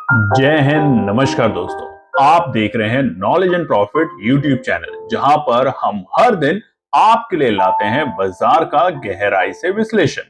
जय हिंद। नमस्कार दोस्तों, आप देख रहे हैं knowledge and profit YouTube channel, जहां पर हम हर दिन आपके लिए लाते हैं बाजार का गहराई से विश्लेषण,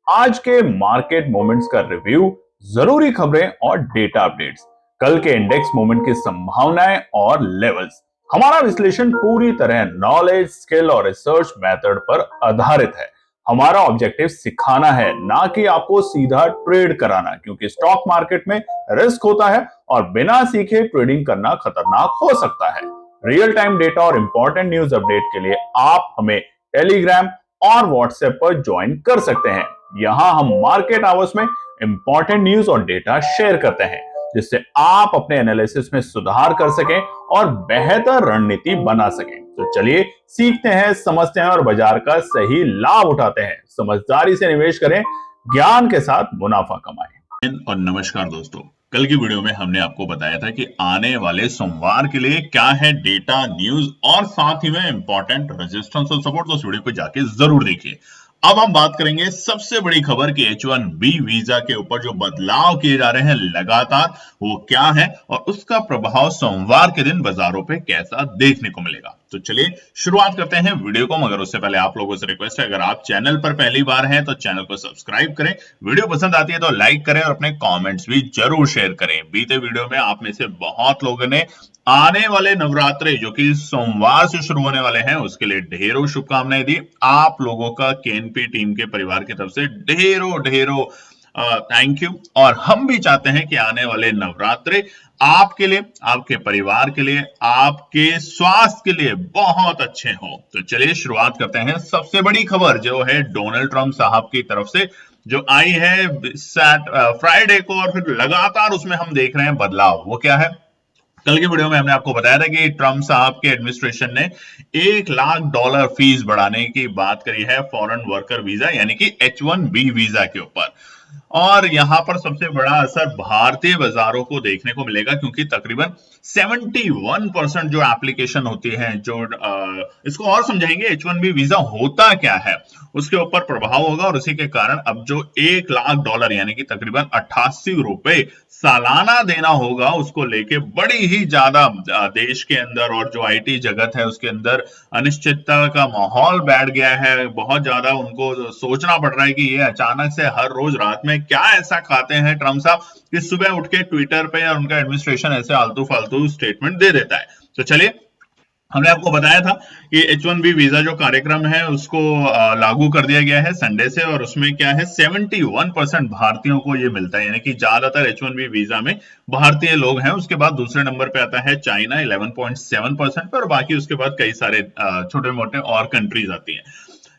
आज के मार्केट मोमेंट्स का रिव्यू, जरूरी खबरें और डेटा अपडेट्स, कल के इंडेक्स मूवमेंट की संभावनाएं और लेवल्स। हमारा विश्लेषण पूरी तरह नॉलेज, स्किल और रिसर्च मेथड पर आधारित है। हमारा ऑब्जेक्टिव सिखाना है, ना कि आपको सीधा ट्रेड कराना, क्योंकि स्टॉक मार्केट में रिस्क होता है और बिना सीखे ट्रेडिंग करना खतरनाक हो सकता है। रियल टाइम डेटा और इंपॉर्टेंट न्यूज अपडेट के लिए आप हमें टेलीग्राम और व्हाट्सएप पर ज्वाइन कर सकते हैं। यहाँ हम मार्केट आवर्स में इंपॉर्टेंट न्यूज और डेटा शेयर करते हैं, जिससे आप अपने एनालिसिस में सुधार कर सकें और बेहतर रणनीति बना सकें। तो चलिए सीखते हैं, समझते हैं और बाजार का सही लाभ उठाते हैं। समझदारी से निवेश करें, ज्ञान के साथ मुनाफा कमाएं। और नमस्कार दोस्तों, कल की वीडियो में हमने आपको बताया था कि आने वाले सोमवार के लिए क्या है डेटा, न्यूज और साथ ही में इंपॉर्टेंट रेजिस्टेंस और सपोर्ट। तो उस वीडियो को जाके जरूर देखिए। अब हम बात करेंगे सबसे बड़ी खबर कि H1B वीजा के ऊपर जो बदलाव किए जा रहे हैं लगातार, वो क्या है और उसका प्रभाव सोमवार के दिन बाजारों पे कैसा देखने को मिलेगा। तो चलिए शुरुआत करते हैं वीडियो को, मगर उससे पहले आप लोगों से रिक्वेस्ट है, अगर आप चैनल पर पहली बार हैं तो चैनल को सब्सक्राइब करें, वीडियो पसंद आती है तो लाइक करें और अपने कमेंट्स भी जरूर शेयर करें। बीते वीडियो में आप में से बहुत लोगों ने आने वाले नवरात्रे जो कि सोमवार से शुरू होने वाले हैं उसके लिए ढेरों शुभकामनाएं दी। आप लोगों का केएनपी टीम के परिवार की तरफ से ढेरों ढेरों थैंक यू। और हम भी चाहते हैं कि आने वाले नवरात्रे आपके लिए, आपके परिवार के लिए, आपके स्वास्थ्य के लिए बहुत अच्छे हो। तो चलिए शुरुआत करते हैं। सबसे बड़ी खबर जो है डोनाल्ड ट्रंप साहब की तरफ से जो आई है फ्राइडे को, और फिर लगातार उसमें हम देख रहे हैं बदलाव। वो क्या है? कल की वीडियो में हमने आपको बताया था कि ट्रंप साहब के एडमिनिस्ट्रेशन ने $1 लाख फीस बढ़ाने की बात करी है फॉरेन वर्कर वीजा यानी कि H1B वीजा के ऊपर। और यहां पर सबसे बड़ा असर भारतीय बाजारों को देखने को मिलेगा, क्योंकि तकरीबन 71% जो एप्लीकेशन होती है, जो इसको और समझाएंगे H1B वीजा होता क्या है, उसके ऊपर प्रभाव होगा। और उसी के कारण अब जो $1 लाख यानी कि तकरीबन 88 रुपए सालाना देना होगा, उसको लेके बड़ी ही ज्यादा देश के अंदर और जो आईटी जगत है उसके अंदर अनिश्चितता का माहौल बैठ गया है। बहुत ज्यादा उनको सोचना पड़ रहा है कि ये अचानक से हर रोज रात में क्या ऐसा खाते हैं ट्रंप साहब कि सुबह उठ के ट्विटर पे या उनका एडमिनिस्ट्रेशन ऐसे आलतू फालतू स्टेटमेंट दे देता है। तो चलिए, हमने आपको बताया था कि H1B वीजा जो कार्यक्रम है उसको लागू कर दिया गया है संडे से, और उसमें क्या है 71% भारतीयों को ये मिलता है, यानी कि ज्यादातर H1B वीजा में भारतीय लोग हैं। उसके बाद दूसरे नंबर पे आता है चाइना 11.7% पर, और बाकी उसके बाद कई सारे छोटे मोटे और कंट्रीज आती हैं।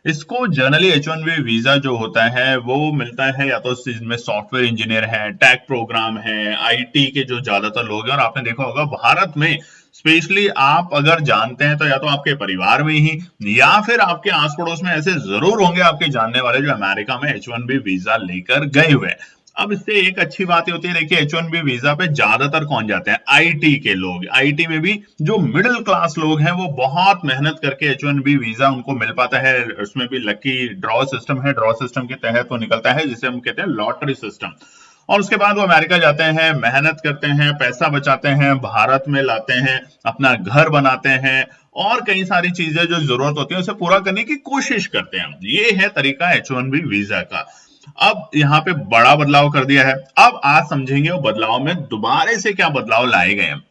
इसको जनरली H1B वीजा जो होता है वो मिलता है या तो इसमें सॉफ्टवेयर इंजीनियर है, टेक प्रोग्राम है, आईटी के जो ज्यादातर लोग हैं। और आपने देखा होगा भारत में स्पेशली आप अगर जानते हैं तो या तो आपके परिवार में ही या फिर आपके आस पड़ोस में ऐसे जरूर होंगे आपके जानने वाले जो अमेरिका में H1B वीजा लेकर गए हुए हैं। अब इससे एक अच्छी बात होती है, देखिए H1B वीजा पे ज्यादातर कौन जाते हैं? आईटी के लोग। आईटी में भी जो मिडिल क्लास लोग हैं वो बहुत मेहनत करके H1B वीजा उनको मिल पाता है। उसमें भी लकी ड्रॉ सिस्टम है, ड्रॉ सिस्टम के तहत वो निकलता है, जिसे हम कहते हैं लॉटरी सिस्टम। और उसके बाद वो अमेरिका जाते हैं, मेहनत करते हैं, पैसा बचाते हैं, भारत में लाते हैं, अपना घर बनाते हैं और कई सारी चीजें जो जरूरत होती है उसे पूरा करने की कोशिश करते हैं। ये है तरीका H1B वीजा का। अब यहाँ पे बड़ा बदलाव कर दिया है। अब आज समझेंगे वो बदलाव में दोबारा से क्या बदलाव लाए गए हैं।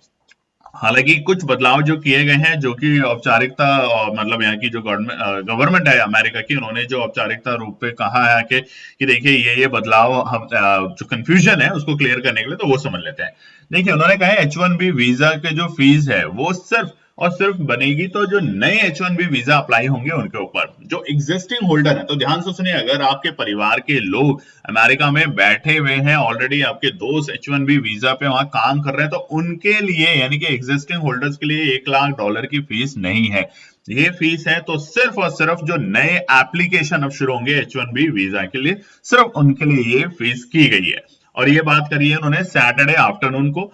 हालांकि कुछ बदलाव जो किए गए हैं, जो कि औपचारिकता मतलब यहाँ की जो गवर्नमेंट है अमेरिका की, उन्होंने जो औपचारिकता रूप पे कहा है कि देखिए ये बदलाव हम जो कंफ्यूजन है उसको क्लियर करने के लिए, तो वो समझ लेते हैं। देखिए, उन्होंने कहा है H1B वीजा के जो फीस है वो सिर्फ और सिर्फ बनेगी तो जो नए H1B वीजा अप्लाई होंगे उनके ऊपर। जो एग्जिस्टिंग होल्डर है, तो ध्यान से सुनिए, अगर आपके परिवार के लोग अमेरिका में बैठे हुए हैं ऑलरेडी, आपके दोस्त H1B वीजा पे वहां काम कर रहे हैं, तो उनके लिए यानी कि एग्जिस्टिंग होल्डर्स के लिए $1 लाख की फीस नहीं है। ये फीस है तो सिर्फ और सिर्फ जो नए एप्लीकेशन अब शुरू होंगे H1B वीजा के लिए, सिर्फ उनके लिए ये फीस की गई है। और ये बात करी है उन्होंने सैटरडे आफ्टरनून को।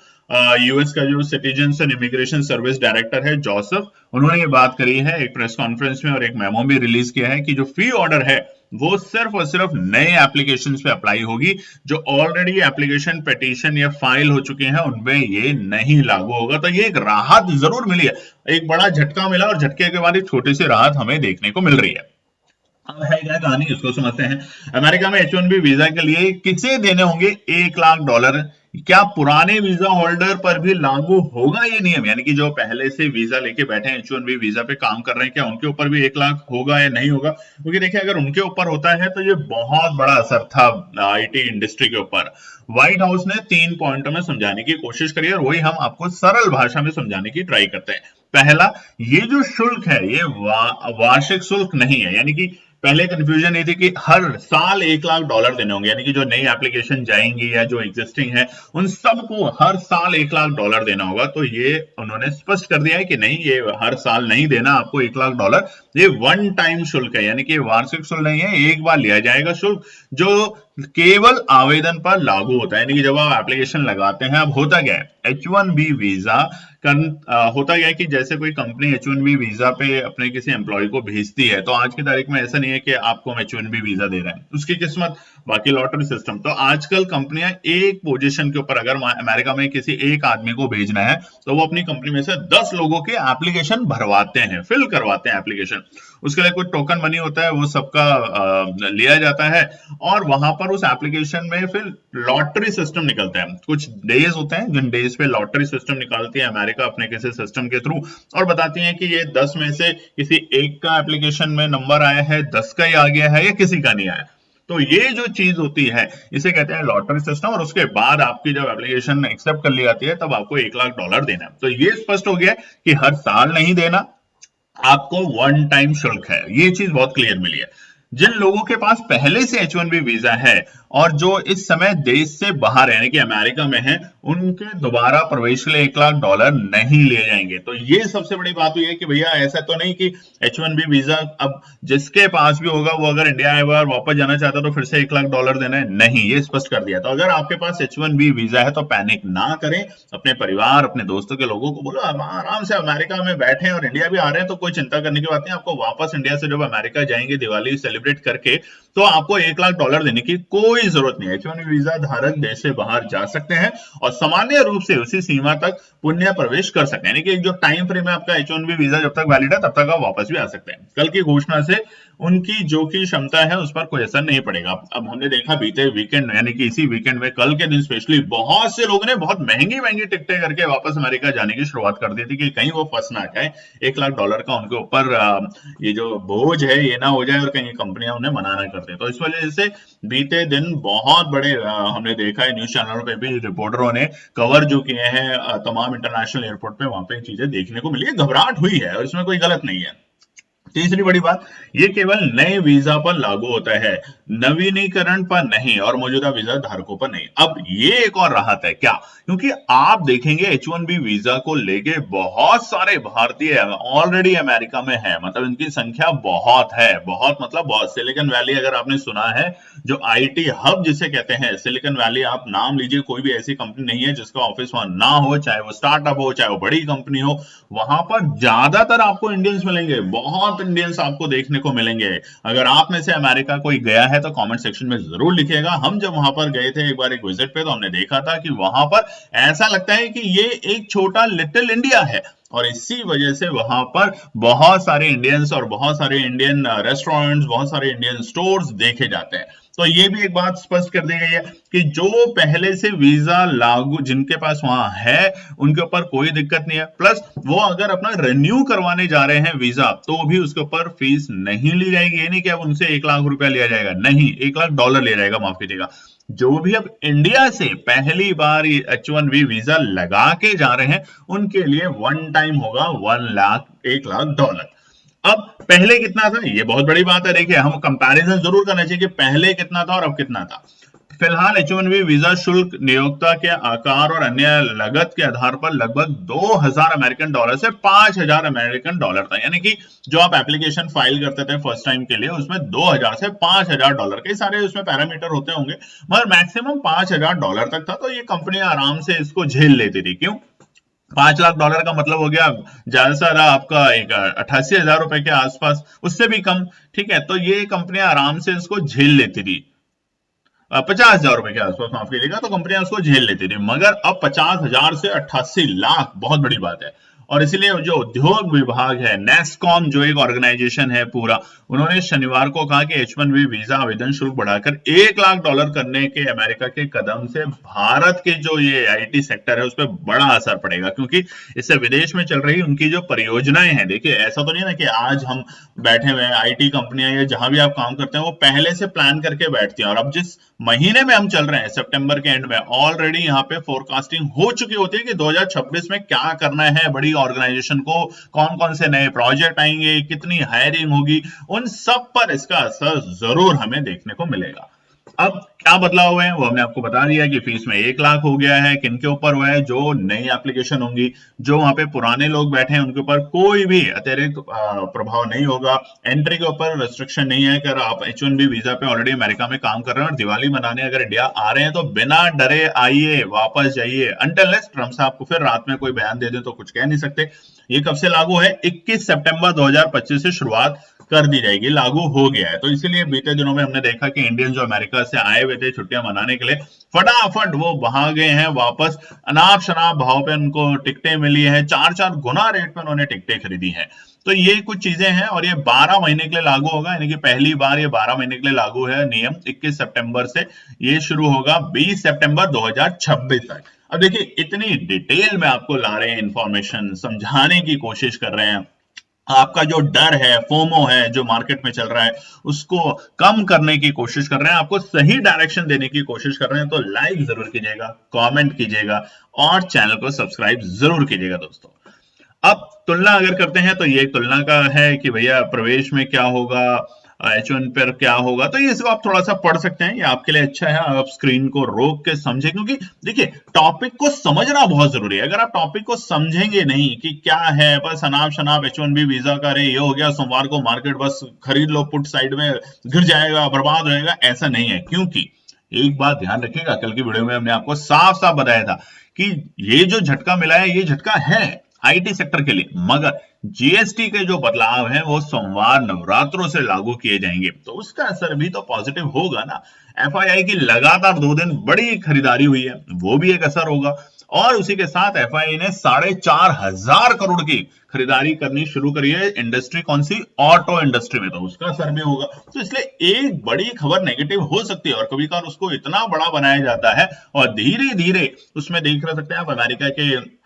यूएस का जो citizens and immigration service director है जोसेफ, उन्होंने ये बात करी है एक प्रेस कॉन्फ्रेंस में और एक मेमो भी रिलीज किया है कि जो फी ऑर्डर है वो सिर्फ और सिर्फ नए एप्लीकेशंस पे अप्लाई होगी। जो ऑलरेडी एप्लीकेशन पिटीशन या फाइल हो चुके हैं उनमें ये नहीं लागू होगा। तो ये एक राहत जरूर मिली है, एक बड़ा झटका मिला और झटके के बाद एक छोटी सी राहत हमें देखने को मिल रही है। अब है क्या कहानी, इसको समझते हैं। अमेरिका में H1B वीजा के लिए किसे देने होंगे $1 लाख? क्या पुराने वीजा होल्डर पर भी लागू होगा ये नियम? यानी कि जो पहले से वीजा लेके बैठे हैं H1B वीजा पे काम कर रहे हैं, क्या उनके ऊपर भी 1 लाख होगा या नहीं होगा? क्योंकि देखिए अगर उनके ऊपर होता है तो ये बहुत बड़ा असर था आईटी इंडस्ट्री के ऊपर। व्हाइट हाउस ने 3 पॉइंटों में समझाने की कोशिश करी और वही हम आपको सरल भाषा में समझाने की ट्राई करते हैं। पहला, ये जो शुल्क है ये वार्षिक शुल्क नहीं है। यानी कि पहले कंफ्यूजन ये थी कि हर साल $1 लाख देने होंगे, यानी कि जो नई एप्लीकेशन जाएंगी या जो एग्जिस्टिंग है उन सबको हर साल $1 लाख देना होगा। तो ये उन्होंने स्पष्ट कर दिया है कि नहीं, ये हर साल नहीं देना आपको $1 लाख। ये वन टाइम शुल्क है, यानी कि वार्षिक शुल्क नहीं है, एक बार लिया जाएगा शुल्क जो केवल आवेदन पर लागू होता है। यानी कि जब आप एप्लीकेशन लगाते हैं, अब होता क्या है H1B वीजा होता क्या है कि जैसे कोई कंपनी H1B वीजा पे अपने किसी एम्प्लॉय को भेजती है तो आज की तारीख में ऐसा नहीं है कि आपको H1B वीजा दे रहा है, उसकी किस्मत, बाकी लॉटरी सिस्टम। तो आजकल कंपनियां एक पोजीशन के ऊपर अगर अमेरिका में किसी एक आदमी को भेजना है तो वो अपनी कंपनी में से 10 लोगों के एप्लीकेशन भरवाते हैं, फिल करवाते हैं एप्लीकेशन। उसके लिए कुछ टोकन मनी होता है, वो सबका लिया जाता है और वहां पर उस एप्लीकेशन में फिर लॉटरी सिस्टम निकलता है। कुछ डेज होते हैं जिन डेज पे लॉटरी सिस्टम निकालती है अमेरिका अपने किसी सिस्टम के थ्रू और बताती है कि ये 10 में से किसी एक का एप्लीकेशन में नंबर आया है, 10 का ही आ गया है या किसी का नहीं आया। तो ये जो चीज होती है इसे कहते हैं लॉटरी सिस्टम और उसके बाद आपकी जब एप्लीकेशन एक्सेप्ट कर ली जाती है तब आपको $1 लाख देना है। तो ये स्पष्ट हो गया कि हर साल नहीं देना, आपको वन टाइम शुल्क है। ये चीज बहुत क्लियर मिली है। जिन लोगों के पास पहले से H1B वीजा है और जो इस समय देश से बाहर है यानी कि अमेरिका में है, उनके दोबारा प्रवेश के लिए $1 लाख नहीं लिए जाएंगे। तो ये सबसे बड़ी बात हुई है कि भैया ऐसा तो नहीं कि H1B वीजा अब जिसके पास भी होगा वो अगर इंडिया आए और वापस जाना चाहता है तो फिर से $1 लाख देना है, नहीं, ये स्पष्ट कर दिया। तो अगर आपके पास H1B वीजा है तो पैनिक ना करें, अपने परिवार अपने दोस्तों के लोगों को बोलो आराम से अमेरिका में बैठे और इंडिया भी आ रहे हैं तो कोई चिंता करने की बात नहीं। आपको वापस इंडिया से जब अमेरिका जाएंगे दिवाली सेलिब्रेट करके तो आपको $1 लाख देने की कोई जरूरत नहीं है। H1B वीजा धारक देश से बाहर जा सकते हैं और सामान्य रूप से उसी सीमा तक पुण्य प्रवेश कर सकते हैं। यानी कि जो टाइम फ्रेम है आपका H1B वीजा जब तक वैलिड है तब तक आप वापस भी आ सकते हैं। कल की घोषणा से उनकी जो की क्षमता है उस पर कोई असर नहीं पड़ेगा। अब हमने देखा बीते वीकेंड यानी कि इसी वीकेंड में कल के दिन स्पेशली बहुत से लोगों ने बहुत महंगी महंगी टिकटें करके वापस अमेरिका जाने की शुरुआत कर दी थी कि कहीं वो फंस ना जाए, $1 लाख का उनके ऊपर ये जो बोझ है ये ना हो जाए और कहीं कंपनियां उन्हें मना ना कर दे। तो इस वजह से बीते दिन बहुत बड़े हमने देखा है न्यूज चैनलों पे भी रिपोर्टरों ने कवर जो किए हैं तमाम इंटरनेशनल एयरपोर्ट पे, वहां पे चीजें देखने को मिली है, घबराहट हुई है और इसमें कोई गलत नहीं है। तीसरी बड़ी बात, ये केवल नए वीजा पर लागू होता है, नवीनीकरण पर नहीं और मौजूदा वीजा धारकों पर नहीं। अब ये एक और राहत है, क्या? क्योंकि आप देखेंगे H1B वीजा को लेके बहुत सारे भारतीय ऑलरेडी अमेरिका में है, मतलब इनकी संख्या बहुत है, बहुत मतलब बहुत। सिलिकॉन वैली अगर आपने सुना है, जो आईटी हब जिसे कहते हैं सिलिकॉन वैली, आप नाम लीजिए, कोई भी ऐसी कंपनी नहीं है जिसका ऑफिस वहां ना हो, चाहे वो स्टार्टअप हो चाहे वो बड़ी कंपनी हो, वहां पर ज्यादातर आपको इंडियंस मिलेंगे, बहुत इंडियंस आपको देखने को मिलेंगे। अगर आप में से अमेरिका कोई गया है तो कमेंट सेक्शन में जरूर लिखिएगा। हम जब वहां पर गए थे एक बार एक विजिट पे तो हमने देखा था कि वहां पर ऐसा लगता है कि ये एक छोटा लिटिल इंडिया है और इसी वजह से वहां पर बहुत सारे इंडियंस और बहुत सारे इंडियन रेस्टोरेंट्स, बहुत सारे इंडियन स्टोर्स देखे जाते हैं। तो ये भी एक बात स्पष्ट कर दी गई है कि जो पहले से वीजा लागू जिनके पास वहां है उनके ऊपर कोई दिक्कत नहीं है। प्लस वो अगर अपना रिन्यू करवाने जा रहे हैं वीजा तो भी उसके ऊपर फीस नहीं ली जाएगी। ये नहीं कि अब उनसे $1 लाख लिया जाएगा, नहीं, $1 लाख लिया जाएगा, माफ कीजिएगा। जो भी अब इंडिया से पहली बार H1B वीजा लगा के जा रहे हैं उनके लिए वन टाइम होगा $1 लाख। अब पहले कितना था, ये बहुत बड़ी बात है। देखिए हम कंपैरिजन जरूर करना चाहिए कि पहले कितना था और अब कितना था। फिलहाल H1B वीजा शुल्क नियोक्ता के आकार और अन्य लागत के आधार पर लगभग 2000 अमेरिकन डॉलर से 5000 अमेरिकन डॉलर था। यानी कि जो आप एप्लीकेशन फाइल करते थे फर्स्ट टाइम के लिए, उसमें 2000 से 5000 डॉलर के सारे उसमें पैरामीटर होते होंगे, मगर मैक्सिमम 5000 डॉलर तक था। तो ये कंपनी आराम से इसको झेल लेती थी। क्यों? 5 लाख डॉलर का मतलब हो गया ज्यादा से ज्यादा आपका एक 88,000 रुपए के आसपास, उससे भी कम। ठीक है, तो ये कंपनियां आराम से इसको झेल लेती थी। 50,000 रुपए के आसपास, माफ कीजिएगा, तो कंपनियां उसको झेल लेती थी। मगर अब 50,000 से 88 लाख बहुत बड़ी बात है। और इसीलिए जो उद्योग विभाग है, नेस्कॉम जो एक ऑर्गेनाइजेशन है पूरा, उन्होंने शनिवार को कहा कि H1B वीजा आवेदन शुल्क बढ़ाकर 1 लाख डॉलर करने के अमेरिका के कदम से भारत के जो ये आईटी सेक्टर है उस पर बड़ा असर पड़ेगा। क्योंकि इससे विदेश में चल रही उनकी जो परियोजनाएं हैं, देखिए ऐसा तो नहीं ना कि आज हम बैठे हुए हैं, आईटी कंपनियां या जहां भी आप काम करते हैं वो पहले से प्लान करके बैठती हैं। और अब जिस महीने में हम चल रहे हैं, सितंबर के एंड में, ऑलरेडी यहाँ पे फोरकास्टिंग हो चुकी होती है कि 2026 में क्या करना है बड़ी ऑर्गेनाइजेशन को, कौन कौन से नए प्रोजेक्ट आएंगे, कितनी हायरिंग होगी, उन सब पर इसका असर जरूर हमें देखने को मिलेगा। अब क्या बदलाव हुए हैं वो हमने आपको बता दिया कि फीस में 1 लाख हो गया है। किन के ऊपर हुआ है? जो नई एप्लीकेशन होंगी, जो वहां पे पुराने लोग बैठे हैं उनके ऊपर कोई भी अतिरिक्त प्रभाव नहीं होगा। एंट्री के ऊपर रेस्ट्रिक्शन नहीं है। अगर आप H1B वीजा पे ऑलरेडी अमेरिका में काम कर रहे हैं और दिवाली मनाने अगर इंडिया आ रहे हैं तो बिना डरे आइए, वापस जाइए। अनटिल ट्रम्प साहब को फिर रात में कोई बयान दे दें तो कुछ कह नहीं सकते। ये कब से लागू है? 21 सितंबर 2025 से शुरुआत कर दी जाएगी, लागू हो गया है। तो इसीलिए बीते दिनों में हमने देखा कि इंडियन जो अमेरिका से आए हुए थे छुट्टियां मनाने के लिए, फटाफट वो वहां गए हैं वापस। अनाप शनाप भाव पे उनको टिकटें मिली है, 4-4 गुना रेट पे उन्होंने टिकटें खरीदी हैं। तो ये कुछ चीजें हैं और ये 12 महीने के लिए लागू होगा। यानी कि पहली बार ये 12 महीने के लिए लागू है नियम 21 सितंबर से। ये शुरू होगा 20 सितंबर 2026 तक। अब देखिए इतनी डिटेल में आपको ला रहे हैं, इंफॉर्मेशन समझाने की कोशिश कर रहे हैं। आपका जो डर है, फोमो है, जो मार्केट में चल रहा है, उसको कम करने की कोशिश कर रहे हैं, आपको सही डायरेक्शन देने की कोशिश कर रहे हैं। तो लाइक जरूर कीजिएगा, कमेंट कीजिएगा और चैनल को सब्सक्राइब जरूर कीजिएगा दोस्तों। अब तुलना अगर करते हैं तो ये तुलना का है कि भैया प्रवेश में क्या होगा, H1 पर क्या होगा। तो ये सब आप थोड़ा सा पढ़ सकते हैं, ये आपके लिए अच्छा है। आप स्क्रीन को रोक के समझें, क्योंकि देखिए टॉपिक को समझना बहुत जरूरी है। अगर आप टॉपिक को समझेंगे नहीं कि क्या है, बस अनाप शनाप H1B वीजा का रे ये हो गया, सोमवार को मार्केट बस खरीद लो, पुट साइड में गिर जाएगा, बर्बाद हो जाएगा, ऐसा नहीं है। क्योंकि एक बात ध्यान रखिएगा, कल की वीडियो में हमने आपको साफ साफ बताया था कि ये जो झटका मिला है ये झटका है आईटी सेक्टर के लिए, मगर जीएसटी के जो बदलाव हैं वो सोमवार नवरात्रों से लागू किए जाएंगे, तो उसका असर भी तो पॉजिटिव होगा ना। एफआईआई की लगातार 2 दिन बड़ी खरीदारी हुई है, वो भी एक असर होगा। और उसी के साथ एफआईआई ने 4,500 करोड़ की खरीदारी करनी शुरू करी है। इंडस्ट्री कौन सी? ऑटो इंडस्ट्री में, तो उसका असर भी होगा। तो इसलिए एक बड़ी खबर नेगेटिव हो सकती है और कभी कभार उसको इतना बड़ा बनाया जाता है और धीरे धीरे उसमें देख सकते हैं आप अमेरिका के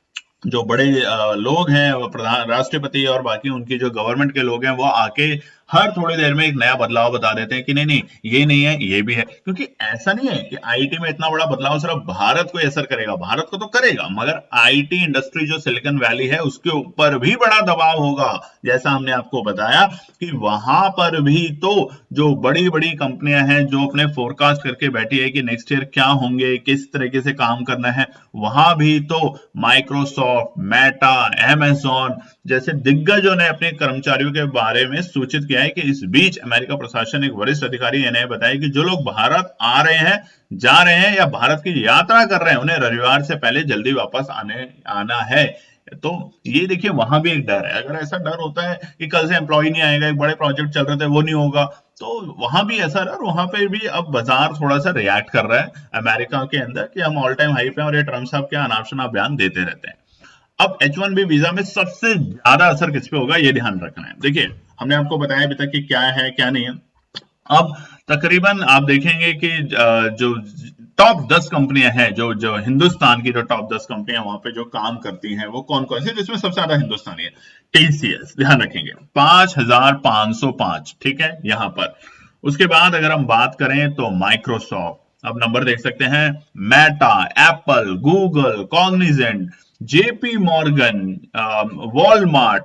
जो बड़े लोग हैं, वो प्रधान राष्ट्रपति और बाकी उनकी जो गवर्नमेंट के लोग हैं, वो आके हर थोड़ी देर में एक नया बदलाव बता देते हैं कि नहीं नहीं ये नहीं है, ये भी है। क्योंकि ऐसा नहीं है कि आईटी में इतना बड़ा बदलाव सिर्फ भारत को असर करेगा, भारत को तो करेगा, मगर आईटी इंडस्ट्री जो सिलिकॉन वैली है उसके ऊपर भी बड़ा दबाव होगा। जैसा हमने आपको बताया कि वहां पर भी तो जो बड़ी बड़ी कंपनियां हैं जो अपने फोरकास्ट करके बैठी है कि नेक्स्ट ईयर क्या होंगे, किस तरीके से काम करना है, वहां भी तो माइक्रोसॉफ्ट, मेटा, अमेजॉन जैसे दिग्गजों ने अपने कर्मचारियों के बारे में सूचित किया है। कि इस बीच अमेरिका प्रशासन एक वरिष्ठ अधिकारी ने बताया कि जो लोग भारत आ रहे हैं, जा रहे हैं या भारत की यात्रा कर रहे हैं, उन्हें रविवार से पहले जल्दी वापस आना है। तो ये देखिए वहां भी एक डर है। अगर ऐसा डर होता है कि कल से एम्प्लॉय नहीं आएगा, एक बड़े प्रोजेक्ट चल रहे थे वो नहीं होगा, तो वहां भी ऐसा है। और वहां पे भी अब बाजार थोड़ा सा रिएक्ट कर रहा है अमेरिका के अंदर कि हम ऑल टाइम हाई पे हैं और ये ट्रम्प साहब के अनाप शनाप बयान देते रहते हैं। अब H1B वीजा में सबसे ज्यादा असर किस पे होगा ये ध्यान रखना है। देखिए हमने आपको बताया अभी तक कि क्या है क्या नहीं है। अब तकरीबन आप देखेंगे कि जो टॉप 10 कंपनियां हैं, जो जो हिंदुस्तान की जो टॉप 10 कंपनियां वहां पे जो काम करती हैं वो कौन कौन सी, जिसमें सबसे ज्यादा हिंदुस्तानी है TCS, ध्यान रखेंगे 5,505, ठीक है यहां पर। उसके बाद अगर हम बात करें तो माइक्रोसॉफ्ट, अब नंबर देख सकते हैं, Meta, Apple, Google, Cognizant, JP Morgan, Walmart,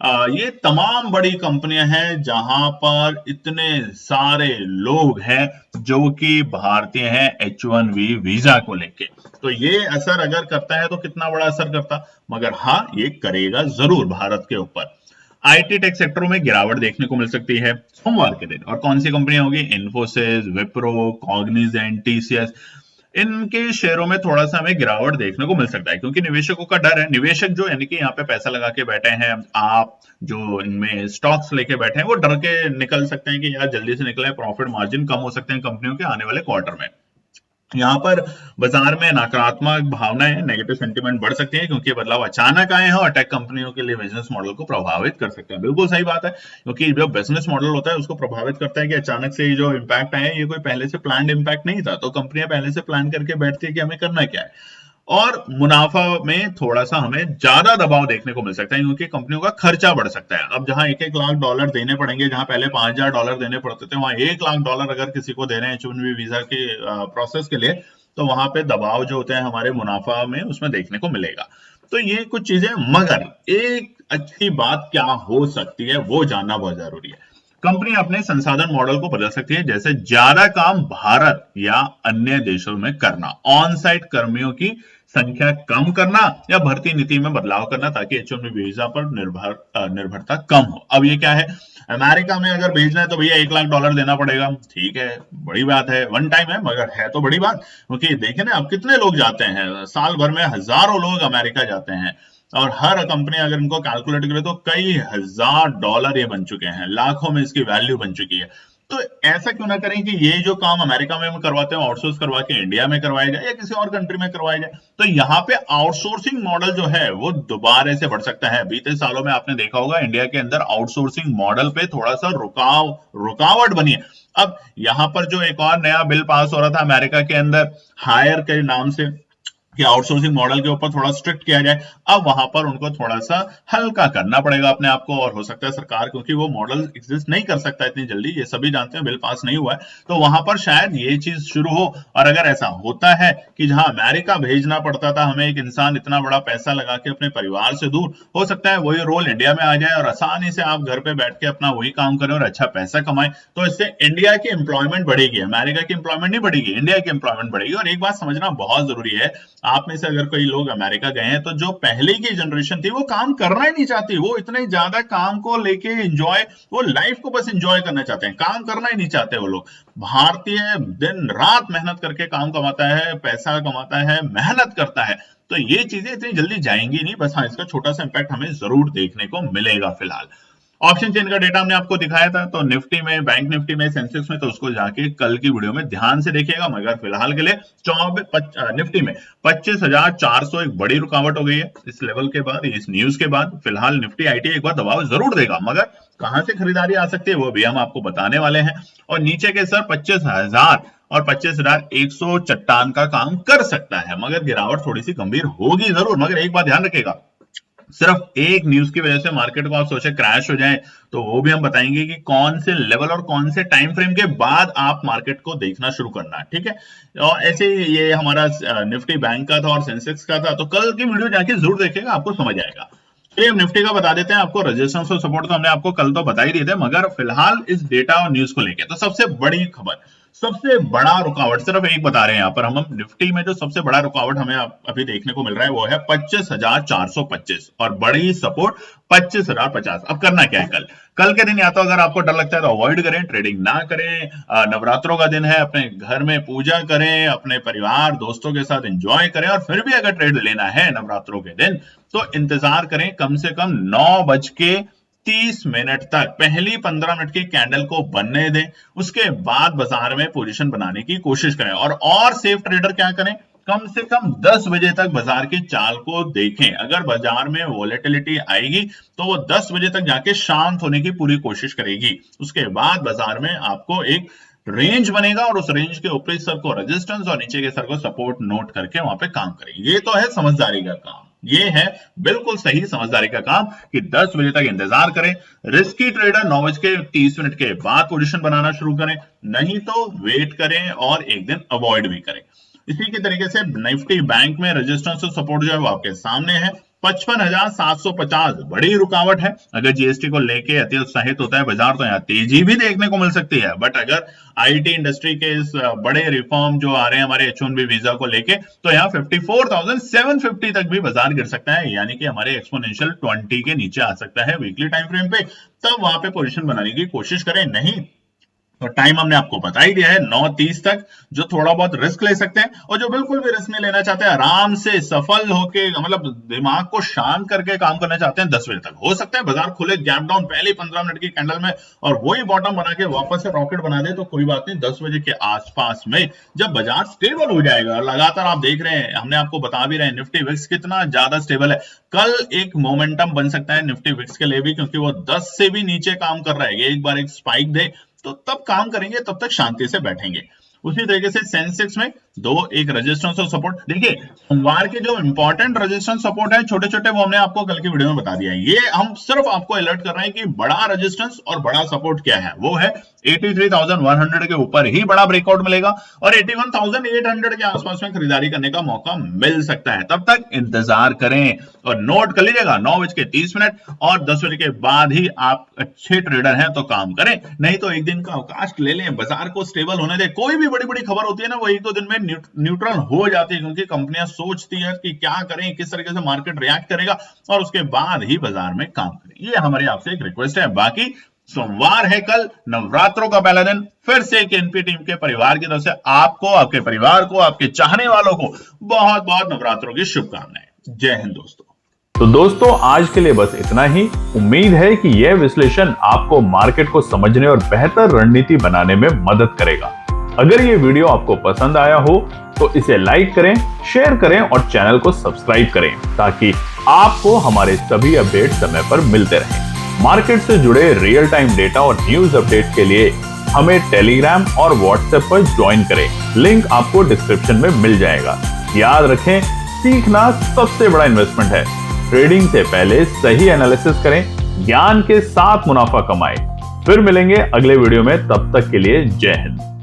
ये तमाम बड़ी कंपनियां हैं जहां पर इतने सारे लोग हैं जो कि भारतीय हैं H1B वीजा को लेके। तो ये असर अगर करता है तो कितना बड़ा असर करता, मगर हाँ ये करेगा जरूर भारत के ऊपर। आईटी टेक सेक्टरों में गिरावट देखने को मिल सकती है सोमवार के दिन। और कौन सी कंपनियां होगी? Infosys, Wipro, Cognizant, TCS. इनके शेयरों में थोड़ा सा हमें गिरावट देखने को मिल सकता है क्योंकि निवेशकों का डर है। निवेशक जो यानी कि यहाँ पे पैसा लगा के बैठे हैं, आप जो इनमें स्टॉक्स लेके बैठे हैं, वो डर के निकल सकते हैं कि यार जल्दी से निकले, प्रॉफिट मार्जिन कम हो सकते हैं कंपनियों के आने वाले क्वार्टर में। यहाँ पर बाजार में नकारात्मक भावनाएं, नेगेटिव सेंटीमेंट बढ़ सकती है क्योंकि ये बदलाव अचानक आए हैं और टेक कंपनियों के लिए बिजनेस मॉडल को प्रभावित कर सकते हैं। बिल्कुल सही बात है, क्योंकि जो बिजनेस मॉडल होता है उसको प्रभावित करता है कि अचानक से जो इम्पैक्ट आए ये कोई पहले से प्लान्ड इम्पैक्ट नहीं था। तो कंपनियां पहले से प्लान करके बैठती है कि हमें करना क्या है। और मुनाफा में थोड़ा सा हमें ज्यादा दबाव देखने को मिल सकता है क्योंकि कंपनियों का खर्चा बढ़ सकता है। अब जहां $1,00,000 देने पड़ेंगे, जहां पहले $5,000 देने पड़ते थे, वहां $1,00,000 अगर किसी को दे रहे हैं H1B वीजा के प्रोसेस के लिए, तो वहां पे दबाव जो होते हैं हमारे मुनाफा में उसमें देखने को मिलेगा। तो ये कुछ चीजें, मगर एक अच्छी बात क्या हो सकती है वो जानना बहुत जरूरी है। कंपनी अपने संसाधन मॉडल को बदल सकती है, जैसे ज्यादा काम भारत या अन्य देशों में करना, ऑन साइट कर्मियों की संख्या कम करना या भर्ती नीति में बदलाव करना ताकि H1B वीजा पर निर्भरता कम हो। अब ये क्या है, अमेरिका में अगर भेजना है तो भैया $1,00,000 देना पड़ेगा। ठीक है, बड़ी बात है, वन टाइम है, मगर है तो बड़ी बात। क्योंकि देखें ना अब कितने लोग जाते हैं, साल भर में हजारों लोग अमेरिका जाते हैं और हर कंपनी अगर इनको कैलकुलेट करे तो कई $1,000 ये बन चुके हैं, लाखों में इसकी वैल्यू बन चुकी है। तो ऐसा क्यों ना करें कि ये जो काम अमेरिका में करवाते हैं आउटसोर्स करवा के इंडिया में करवाया जाए या किसी और कंट्री में करवाया जाए। तो यहाँ पे आउटसोर्सिंग मॉडल जो है वो दोबारा से बढ़ सकता है। बीते सालों में आपने देखा होगा इंडिया के अंदर आउटसोर्सिंग मॉडल पे थोड़ा सा रुकावट बनी है। अब यहाँ पर जो एक और नया बिल पास हो रहा था अमेरिका के अंदर हायर के नाम से, कि आउटसोर्सिंग मॉडल के ऊपर थोड़ा स्ट्रिक्ट किया जाए, अब वहां पर उनको थोड़ा सा हल्का करना पड़ेगा अपने आप को। और हो सकता है सरकार, क्योंकि वो मॉडल एग्जिस्ट नहीं कर सकता इतनी जल्दी, ये सभी जानते हैं, बिल पास नहीं हुआ है, तो वहां पर शायद ये चीज शुरू हो। और अगर ऐसा होता है कि जहां अमेरिका भेजना पड़ता था हमें एक इंसान इतना बड़ा पैसा लगा के अपने परिवार से दूर, हो सकता है वही रोल इंडिया में आ जाए और आसानी से आप घर पे बैठ के अपना वही काम करें और अच्छा पैसा कमाएं। तो इससे इंडिया की एम्प्लॉयमेंट बढ़ेगी, अमेरिका की एम्प्लॉयमेंट नहीं बढ़ेगी, इंडिया की एम्प्लॉयमेंट बढ़ेगी। और एक बात समझना बहुत जरूरी है, आप में से अगर कोई लोग अमेरिका गए हैं तो जो पहले की जनरेशन थी वो काम करना ही नहीं चाहती, वो इतने ज्यादा काम को लेके एंजॉय, वो लाइफ को बस एंजॉय करना चाहते हैं, काम करना ही नहीं चाहते वो लोग। भारतीय दिन रात मेहनत करके काम कमाता है, पैसा कमाता है, मेहनत करता है। तो ये चीजें इतनी जल्दी जाएंगी नहीं, बस हाँ इसका छोटा सा इंपैक्ट हमें जरूर देखने को मिलेगा फिलहाल। ऑप्शन चेन का डेटा हमने आपको दिखाया था, तो निफ्टी में, बैंक निफ्टी में, सेंसेक्स में, तो उसको जाके कल की वीडियो में ध्यान से देखिएगा। मगर फिलहाल के लिए निफ्टी में 25,400 एक बड़ी रुकावट हो गई है इस लेवल के बाद, इस न्यूज के बाद। फिलहाल निफ्टी आईटी एक बार दबाव जरूर देगा, मगर कहां से खरीदारी आ सकती है वो भी हम आपको बताने वाले हैं। और नीचे के सर 25,000 और 25,100 चट्टान का काम कर सकता है, मगर गिरावट थोड़ी सी गंभीर होगी जरूर। मगर एक बात ध्यान रखिएगा, सिर्फ एक न्यूज की वजह से मार्केट को आप सोचे क्रैश हो जाए, तो वो भी हम बताएंगे कि कौन से लेवल और कौन से टाइम फ्रेम के बाद आप मार्केट को देखना शुरू करना है, ठीक है। और ऐसे ये हमारा निफ्टी बैंक का था और सेंसेक्स का था, तो कल की वीडियो जाके जरूर देखिएगा, आपको समझ आएगा। चलिए हम निफ्टी का बता देते हैं आपको, रेजिस्टेंस और सपोर्ट तो हमने आपको कल तो बता ही दिए थे, मगर फिलहाल इस डेटा और न्यूज को लेके तो सबसे बड़ी खबर, सबसे बड़ा रुकावट सिर्फ एक बता रहे हैं यहाँ पर हम निफ्टी में, जो सबसे बड़ा रुकावट हमें अभी देखने को मिल रहा है वो है 25,425 और बड़ी सपोर्ट 25,050। अब करना क्या है कल के दिन, या तो अगर आपको डर लगता है तो अवॉइड करें, ट्रेडिंग ना करें। नवरात्रों का दिन है, अपने घर में पूजा करें, अपने परिवार दोस्तों के साथ एंजॉय करें। और फिर भी अगर ट्रेड लेना है नवरात्रों के दिन तो इंतजार करें कम से कम 9:30 तक, पहली 15 मिनट की कैंडल को बनने दें, उसके बाद बाजार में पोजीशन बनाने की कोशिश करें। और सेफ ट्रेडर क्या करें, कम से कम 10 बजे तक बाजार की चाल को देखें। अगर बाजार में वोलेटिलिटी आएगी तो वो 10 बजे तक जाके शांत होने की पूरी कोशिश करेगी। उसके बाद बाजार में आपको एक रेंज बनेगा और उस रेंज के ऊपरी सर को रेजिस्टेंस और नीचे के सर को सपोर्ट नोट करके वहां पे काम करें। ये तो है समझदारी का काम, ये है बिल्कुल सही समझदारी का काम कि 10 बजे तक इंतजार करें। रिस्की ट्रेडर 9:30 के बाद पोजीशन बनाना शुरू करें, नहीं तो वेट करें और एक दिन अवॉइड भी करें। इसी के तरीके से निफ्टी बैंक में रेजिस्टेंस और सपोर्ट जो है वो आपके सामने है। 55,750 बड़ी रुकावट है। अगर जीएसटी को लेके अति उत्साहित होता है बाजार तो यहाँ तेजी भी देखने को मिल सकती है। बट अगर आईटी इंडस्ट्री के इस बड़े रिफॉर्म जो आ रहे हैं हमारे H1B वीजा को लेके, तो यहाँ 54,750 तक भी बाजार गिर सकता है, यानी कि हमारे एक्सपोनेंशियल 20 के नीचे आ सकता है वीकली टाइम फ्रेम पे। तब वहां पे पोजीशन बनाने की कोशिश करें, नहीं तो टाइम हमने आपको बता ही दिया है 9:30 तक, जो थोड़ा बहुत रिस्क ले सकते हैं और जो बिल्कुल भी रिस्क नहीं लेना चाहते, आराम से सफल होके मतलब दिमाग को शांत करके काम करना चाहते हैं, 10 बजे तक हो सकता है बाजार खुले गैप डाउन पहले 15 मिनट की कैंडल में और वही बॉटम बना के वापस से रॉकेट बना दे तो कोई बात नहीं। 10 बजे के आसपास में जब बाजार स्टेबल हो जाएगा, लगातार आप देख रहे हैं, हमने आपको बता भी रहे हैं निफ्टी विक्स कितना ज्यादा स्टेबल है। कल एक मोमेंटम बन सकता है निफ्टी विक्स के लिए भी, क्योंकि वो 10 से भी नीचे काम कर रहा है। एक बार एक स्पाइक दे तो तब काम करेंगे, तब तक शांति से बैठेंगे। उसी तरीके से सेंसेक्स में एक रेजिस्टेंस और सपोर्ट, देखिए सोमवार के जो इंपॉर्टेंट रेजिस्टेंस सपोर्ट है छोटे छोटे, वो हमने आपको कल की वीडियो में बता दिया है। ये हम सिर्फ आपको अलर्ट कर रहे हैं कि बड़ा रेजिस्टेंस और बड़ा सपोर्ट क्या है। वो है 83,100 के ऊपर ही बड़ा ब्रेकआउट मिलेगा और 81,800 के आसपास में खरीदारी करने का मौका मिल सकता है। तब तक इंतजार करें और नोट कर लीजिएगा 9:30 और 10 बजे के बाद ही आप अच्छे ट्रेडर हैं तो काम करें, नहीं तो एक दिन का अवकाश ले लें, बाजार को स्टेबल होने दें। कोई भी बड़ी बड़ी खबर होती है ना, वो एक दो दिन में न्यूट्रल हो जाती है, क्योंकि कंपनियां सोचती है कि क्या करें, किस तरीके से मार्केट रिएक्ट करेगा और उसके बाद ही बाजार में काम करें। ये हमारी आपसे एक रिक्वेस्ट है। बाकी सोमवार है कल, नवरात्रों का पहला दिन, फिर से एक एनपी टीम के परिवार की तरफ से आपको, आपके परिवार को, आपके चाहने वालों को बहुत बहुत नवरात्रों की शुभकामनाएं। जय हिंद दोस्तों। तो दोस्तों आज के लिए बस इतना ही। उम्मीद है कि यह विश्लेषण आपको मार्केट को समझने और बेहतर रणनीति बनाने में मदद करेगा। अगर ये वीडियो आपको पसंद आया हो तो इसे लाइक करें, शेयर करें और चैनल को सब्सक्राइब करें, ताकि आपको हमारे सभी अपडेट समय पर मिलते रहें। मार्केट से जुड़े रियल टाइम डेटा और न्यूज अपडेट के लिए हमें टेलीग्राम और व्हाट्सएप पर ज्वाइन करें। लिंक आपको डिस्क्रिप्शन में मिल जाएगा। याद रखें, सीखना सबसे बड़ा इन्वेस्टमेंट है। ट्रेडिंग से पहले सही एनालिसिस करें, ज्ञान के साथ मुनाफा कमाएं। फिर मिलेंगे अगले वीडियो में, तब तक के लिए जय हिंद।